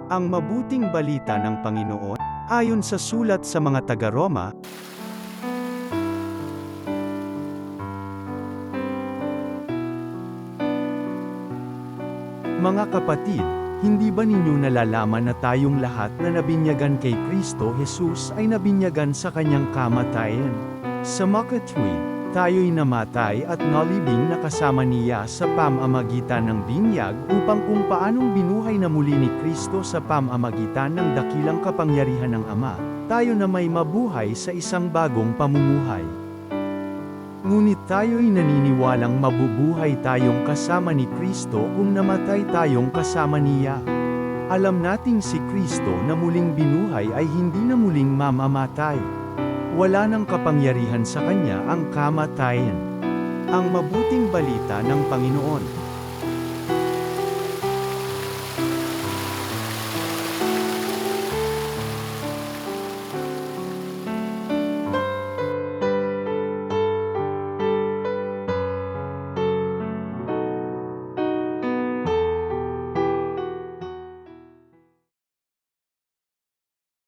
Ang mabuting balita ng Panginoon, ayon sa sulat sa mga taga-Roma, mga kapatid, hindi ba ninyo nalalaman na tayong lahat na nabinyagan kay Kristo Jesus ay nabinyagan sa kanyang kamatayan? Sa makatwid, tayo'y namatay at nalibing na kasama niya sa pamamagitan ng binyag upang kung paanong binuhay na muli ni Kristo sa pamamagitan ng dakilang kapangyarihan ng Ama, tayo na may mabuhay sa isang bagong pamumuhay. Ngunit tayo'y naniniwalang mabubuhay tayong kasama ni Kristo kung namatay tayong kasama niya. Alam nating si Kristo na muling binuhay ay hindi na muling mamamatay. Wala nang kapangyarihan sa kanya ang kamatayan. Ang mabuting balita ng Panginoon.